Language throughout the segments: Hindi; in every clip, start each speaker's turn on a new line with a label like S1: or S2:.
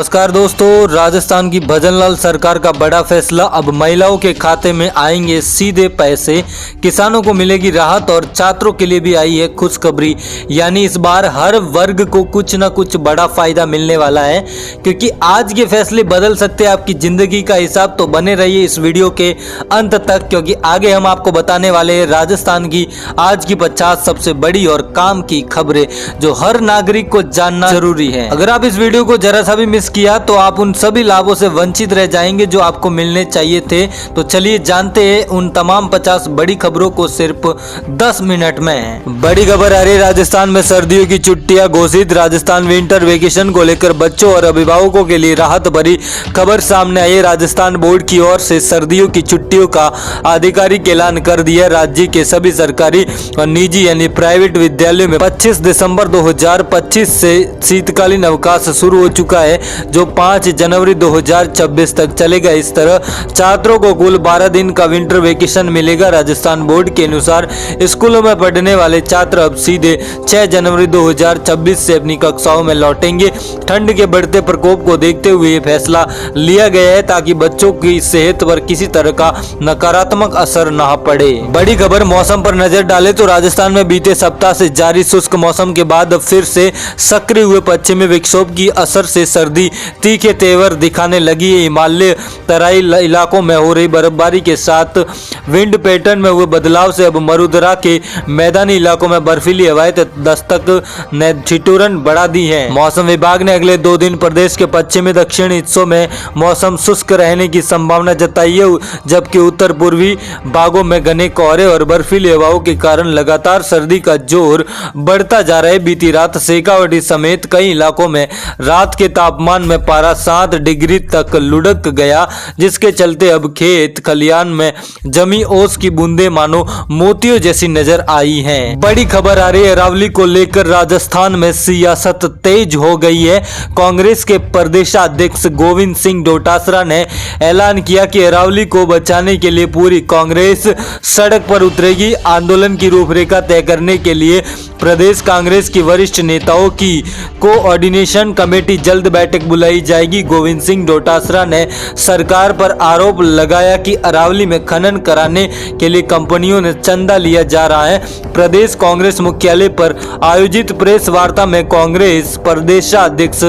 S1: नमस्कार दोस्तों, राजस्थान की भजनलाल सरकार का बड़ा फैसला। अब महिलाओं के खाते में आएंगे सीधे पैसे, किसानों को मिलेगी राहत और छात्रों के लिए भी आई है खुशखबरी। यानी इस बार हर वर्ग को कुछ ना कुछ बड़ा फायदा मिलने वाला है, क्योंकि आज के फैसले बदल सकते हैं आपकी जिंदगी का हिसाब। तो बने रहिए इस वीडियो के अंत तक, क्योंकि आगे हम आपको बताने वाले हैं राजस्थान की आज की 50 सबसे बड़ी और काम की खबरें जो हर नागरिक को जानना जरूरी है। अगर आप इस वीडियो को जरा सा भी मिस किया तो आप उन सभी लाभों से वंचित रह जाएंगे जो आपको मिलने चाहिए थे। तो चलिए जानते हैं उन तमाम 50 बड़ी खबरों को सिर्फ 10 मिनट में। बड़ी खबर आ रही है, राजस्थान में सर्दियों की छुट्टियां घोषित। राजस्थान विंटर वेकेशन को लेकर बच्चों और अभिभावकों के लिए राहत भरी खबर सामने आई है। राजस्थान बोर्ड की ओर से सर्दियों की छुट्टियों का आधिकारिक ऐलान कर दिया। राज्य के सभी सरकारी और निजी यानी प्राइवेट विद्यालयों में 25 दिसंबर 2025 से शीतकालीन अवकाश शुरू हो चुका है, जो 5 जनवरी 2026 तक चलेगा। इस तरह छात्रों को कुल 12 दिन का विंटर वेकेशन मिलेगा। राजस्थान बोर्ड के अनुसार स्कूलों में पढ़ने वाले छात्र अब सीधे 6 जनवरी 2026 से अपनी कक्षाओं में लौटेंगे। ठंड के बढ़ते प्रकोप को देखते हुए ये फैसला लिया गया है ताकि बच्चों की सेहत पर किसी तरह का नकारात्मक असर न पड़े। बड़ी खबर मौसम पर नजर डाले तो राजस्थान में बीते सप्ताह से जारी शुष्क मौसम के बाद अब फिर से सक्रिय हुए पश्चिमी विक्षोभ की असर से सर्दी तीखे तेवर दिखाने लगी है। हिमालय तराई इलाकों में हो रही बर्फबारी के साथ विंड पैटर्न में हुए बदलाव से अब मरुधरा के मैदानी इलाकों में बर्फीली हवाएं दस्तक ने ठिठुरन बढ़ा दी है। मौसम विभाग ने अगले 2 दिन प्रदेश के पश्चिमी दक्षिणी हिस्सों में मौसम शुष्क रहने की संभावना जताई है, जबकि उत्तर पूर्वी भागों में घने कोहरे और बर्फीली हवाओं के कारण लगातार सर्दी का जोर बढ़ता जा रहा है। बीती रात शेखावाटी समेत कई इलाकों में रात के तापमान में पारा 7 डिग्री तक लुढ़क गया, जिसके चलते अब खेत खलियान में जमी ओस की बूंदें मानो मोतियों जैसी नजर आई हैं। बड़ी खबर आ रही है, अरावली को लेकर राजस्थान में सियासत तेज हो गई है। कांग्रेस के प्रदेशाध्यक्ष गोविंद सिंह डोटासरा ने ऐलान किया कि अरावली को बचाने के लिए पूरी कांग्रेस सड़क पर उतरेगी। आंदोलन की रूपरेखा तय करने के लिए प्रदेश कांग्रेस की वरिष्ठ नेताओं की कोऑर्डिनेशन कमेटी जल्द बैठक बुलाई जाएगी। गोविंद सिंह डोटासरा ने सरकार पर आरोप लगाया कि अरावली में खनन कराने के लिए कंपनियों ने चंदा लिया जा रहा है। प्रदेश कांग्रेस मुख्यालय पर आयोजित प्रेस वार्ता में कांग्रेस प्रदेशाध्यक्ष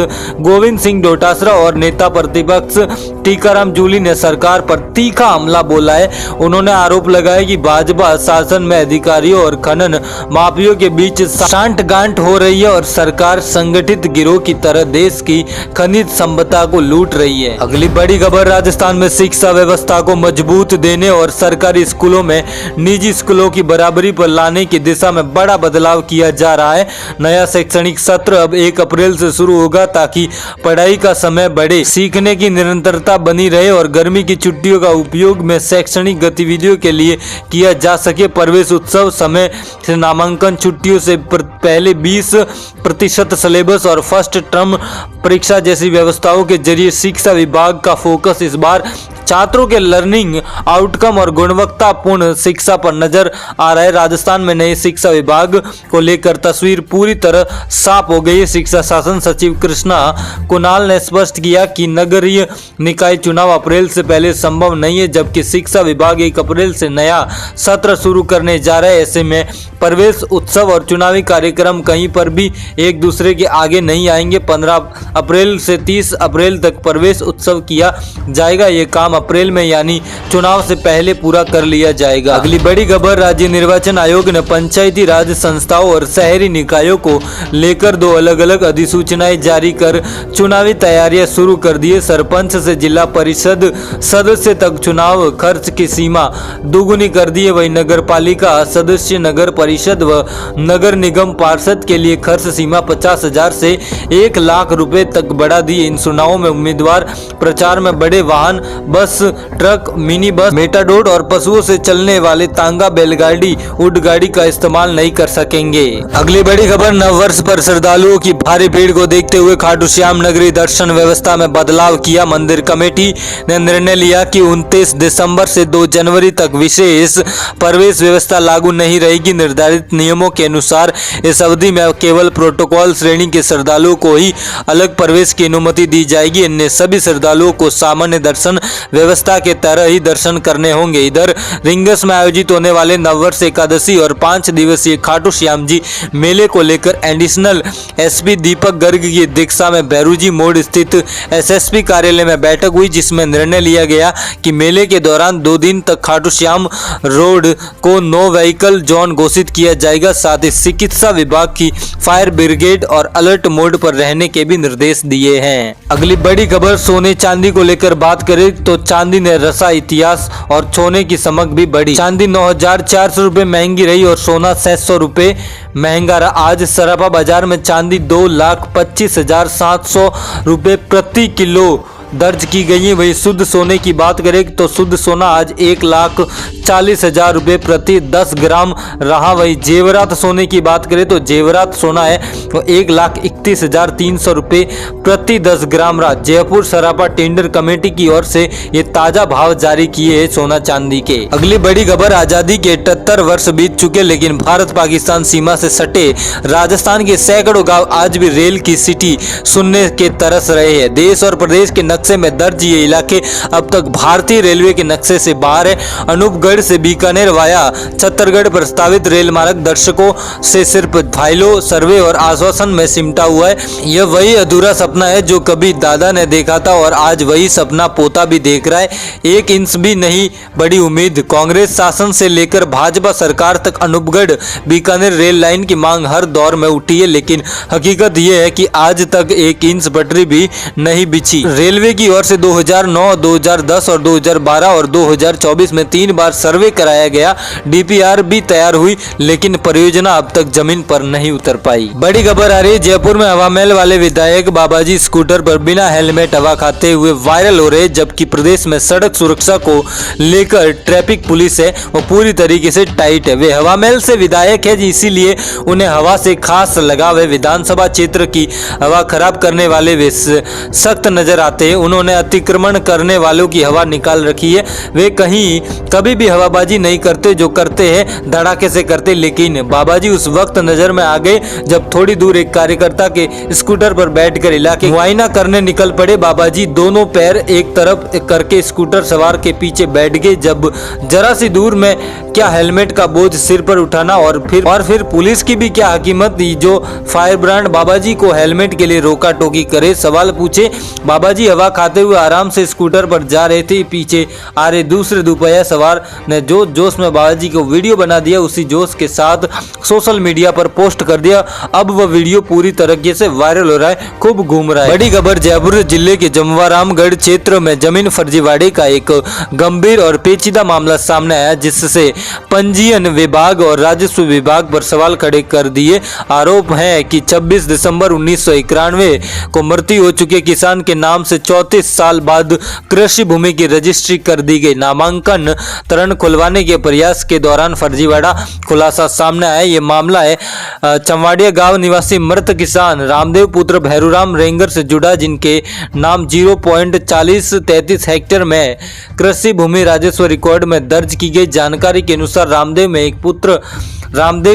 S1: गोविंद सिंह डोटासरा और नेता प्रतिपक्ष टीकाराम जूली ने सरकार पर तीखा हमला बोला है। उन्होंने आरोप लगाया कि भाजपा शासन में अधिकारियों और खनन माफियों के बीच सांठगांठ हो रही है और सरकार संगठित गिरोह की तरह देश की खनिज संपदा को लूट रही है। अगली बड़ी खबर, राजस्थान में शिक्षा व्यवस्था को मजबूत देने और सरकारी स्कूलों में निजी स्कूलों की बराबरी पर लाने की दिशा में बड़ा बदलाव किया जा रहा है। नया शैक्षणिक सत्र अब 1 अप्रैल से शुरू होगा ताकि पढ़ाई का समय बढ़े, सीखने की निरंतरता बनी रहे और गर्मी की छुट्टियों का उपयोग में शैक्षणिक गतिविधियों के लिए किया जा सके। प्रवेश उत्सव समय से नामांकन, छुट्टियों से पहले 20% सिलेबस और फर्स्ट टर्म परीक्षा जैसी व्यवस्थाओं के जरिए शिक्षा विभाग का फोकस इस बार छात्रों के लर्निंग आउटकम और गुणवत्तापूर्ण शिक्षा पर नजर आ रहा है। राजस्थान में नए शिक्षा विभाग को लेकर तस्वीर पूरी तरह साफ हो गई है। शिक्षा शासन सचिव कृष्णा कुणाल ने स्पष्ट किया कि नगरीय निकाय चुनाव अप्रैल से पहले संभव नहीं है, जबकि शिक्षा विभाग 1 अप्रैल से नया सत्र शुरू करने जा रहा है। ऐसे में प्रवेश उत्सव और चुनावी कार्यक्रम कहीं पर भी एक दूसरे के आगे नहीं आएंगे। 15 अप्रैल से 30 अप्रैल तक प्रवेश उत्सव किया जाएगा। ये काम अप्रैल में यानी चुनाव से पहले पूरा कर लिया जाएगा। अगली बड़ी खबर, राज्य निर्वाचन आयोग ने पंचायती राज संस्थाओं और शहरी निकायों को लेकर 2 अलग-अलग अधिसूचनाएं जारी कर चुनावी तैयारियां शुरू कर दी है। सरपंच से जिला परिषद सदस्य तक चुनाव खर्च की सीमा दोगुनी कर दी है। वही नगर पालिका सदस्य, नगर परिषद व नगर निगम पार्षद के लिए खर्च सीमा 50,000 से 1 लाख रुपए तक बढ़ा दी। इन चुनावों में उम्मीदवार प्रचार में बड़े वाहन, बस बस, ट्रक, मिनी बस, मेटाडोर और पशुओं से चलने वाले तांगा, बैलगाड़ी, ऊंट गाड़ी का इस्तेमाल नहीं कर सकेंगे। अगली बड़ी खबर, नववर्ष पर श्रद्धालुओं की भारी भीड़ को देखते हुए खाटू श्याम नगरी दर्शन व्यवस्था में बदलाव किया। मंदिर कमेटी ने निर्णय लिया कि 29 दिसंबर से 2 जनवरी तक विशेष प्रवेश व्यवस्था लागू नहीं रहेगी। निर्धारित नियमों के अनुसार इस अवधि में केवल प्रोटोकॉल श्रेणी के श्रद्धालुओं को ही अलग प्रवेश की अनुमति दी जाएगी। अन्य सभी श्रद्धालुओं को सामान्य दर्शन व्यवस्था के तरह ही दर्शन करने होंगे। इधर रिंगस में आयोजित होने वाले नववर्ष, एकादशी और 5 दिवसीय खाटू श्याम जी मेले को लेकर एडिशनल एसपी दीपक गर्ग की अध्यक्षता में बैरूजी मोड़ स्थित एसएसपी कार्यालय में बैठक हुई, जिसमें निर्णय लिया गया कि मेले के दौरान 2 दिन तक खाटू श्याम रोड को नो व्हीकल जोन घोषित किया जाएगा। साथ ही चिकित्सा विभाग की फायर ब्रिगेड और अलर्ट मोड पर रहने के भी निर्देश दिए हैं। अगली बड़ी खबर, सोने चांदी को लेकर बात करें तो चांदी ने रचा इतिहास और सोने की चमक भी बढ़ी। चांदी 9,400 रुपए महंगी रही और सोना 600 रुपए महंगा रहा। आज सराफा बाजार में चांदी 2,25,700 रुपए प्रति किलो दर्ज की गई है। वही शुद्ध सोने की बात करें तो शुद्ध सोना आज 1,40,000 रुपए प्रति 10 ग्राम रहा। वही जेवरात सोने की बात करें तो जेवरात सोना है वो 1,31,300 रुपए प्रति 10 ग्राम रहा। जयपुर सराफा टेंडर कमेटी की ओर से ये ताजा भाव जारी किए हैं सोना चांदी के। अगली बड़ी खबर, आजादी के 78 वर्ष बीत चुके लेकिन भारत पाकिस्तान सीमा से सटे राजस्थान के सैकड़ों गाँव आज भी रेल की सिटी सुनने के तरस रहे हैं। देश और प्रदेश के नक्शे में दर्ज ये इलाके अब तक भारतीय रेलवे के नक्शे से बाहर है। अनूपगढ़ से बीकानेर वाया छत्तीसगढ़ प्रस्तावित रेल मार्ग दर्शकों से सिर्फ फाइलों, सर्वे और आश्वासन में सिमटा हुआ है। यह वही अधूरा सपना है जो कभी दादा ने देखा था और आज वही सपना पोता भी देख रहा है। 1 इंच भी नहीं बड़ी उम्मीद। कांग्रेस शासन से लेकर भाजपा सरकार तक अनूपगढ़ बीकानेर रेल लाइन की मांग हर दौर में उठी है, लेकिन हकीकत यह है कि आज तक 1 इंच पटरी भी नहीं बिछी। रेलवे की ओर से 2009, 2010 और 2012 और 2024 में 3 बार सर्वे कराया गया। डीपीआर भी तैयार हुई लेकिन परियोजना अब तक जमीन पर नहीं उतर पाई। बड़ी खबर आ रही, जयपुर में हवा महल वाले विधायक बाबाजी स्कूटर पर बिना हेलमेट हवा खाते हुए वायरल हो रहे, जबकि प्रदेश में सड़क सुरक्षा को लेकर ट्रैफिक पुलिस है वो पूरी तरीके से टाइट है। वे हवा महल से विधायक है, इसीलिए उन्हें हवा से खास लगाव है। विधानसभा क्षेत्र की हवा खराब करने वाले वे सख्त नजर आते हैं। उन्होंने अतिक्रमण करने वालों की हवा निकाल रखी है। वे कहीं कभी भी हवाबाजी नहीं करते, जो करते हैं धड़ाके से करते। लेकिन बाबाजी उस वक्त नजर में आ गए जब थोड़ी दूर एक कार्यकर्ता के स्कूटर पर बैठकर इलाके मुआयना करने निकल पड़े। बाबाजी दोनों पैर एक तरफ करके स्कूटर सवार के पीछे बैठ गए। जब जरा सी दूर में क्या हेलमेट का बोझ सिर पर उठाना और फिर पुलिस की भी क्या हकीमत जो फायर ब्रांड बाबाजी को हेलमेट के लिए रोका टोकी करे। सवाल पूछे, बाबाजी हवा खाते हुए आराम से स्कूटर पर जा रहे थे। पीछे आ रहे दूसरे दोपहिया सवार ने जो जोश में बाबाजी को वीडियो बना दिया, उसी जोश के साथ सोशल मीडिया पर पोस्ट कर दिया। अब वह वीडियो पूरी तरीके से वायरल हो रहा है, खूब घूम रहा है। बड़ी खबर, जयपुर जिले के जमवारामगढ़ क्षेत्र में जमीन फर्जीवाड़े का एक गंभीर और पेचीदा मामला सामने आया, जिससे पंजीयन विभाग और राजस्व विभाग पर सवाल खड़े कर दिए। आरोप है कि 26 दिसंबर 1991 को मृत्यु हो चुके किसान के नाम से 34 साल बाद कृषि भूमि की रजिस्ट्री कर दी गई। नामांकन तरण खुलवाने के प्रयास के दौरान फर्जीवाड़ा खुलासा सामने आया। ये मामला है चमवाड़िया गांव निवासी मृत किसान रामदेव पुत्र भैरूराम रेंगर से जुड़ा, जिनके नाम 0.4033 हेक्टेयर में कृषि भूमि राजस्व रिकॉर्ड में दर्ज की गई। जानकारी के अनुसार रामदेव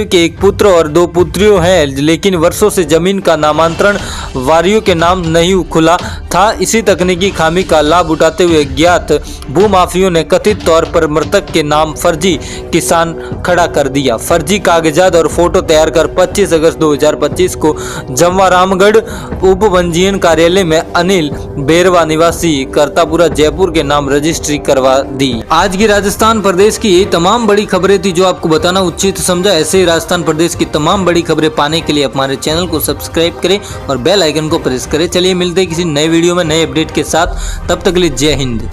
S1: के एक पुत्र और 2 पुत्रियों हैं, लेकिन वर्षों से जमीन का नामांतरण वारियों के नाम नहीं खुला था। इसी तकनीकी खामी का लाभ उठाते हुए ज्ञात भूमाफियों ने कथित तौर पर मृतक के नाम फर्जी किसान खड़ा कर दिया। फर्जी कागजात और फोटो तैयार कर 25 अगस्त 2025 को जमवारामगढ़ उप पंजीयन कार्यालय में अनिल बेरवा निवासी करतापुरा जयपुर के नाम रजिस्ट्री करवा दी। आज की राजस्थान प्रदेश की ये तमाम बड़ी खबरें थी जो आपको बताना उचित समझा। ऐसे ही राजस्थान प्रदेश की तमाम बड़ी खबरें पाने के लिए हमारे चैनल को सब्सक्राइब करें और बेल आइकन को प्रेस करें। चलिए मिलते हैं किसी नए वीडियो में नए अपडेट के साथ, तब तक के लिए जय हिंद।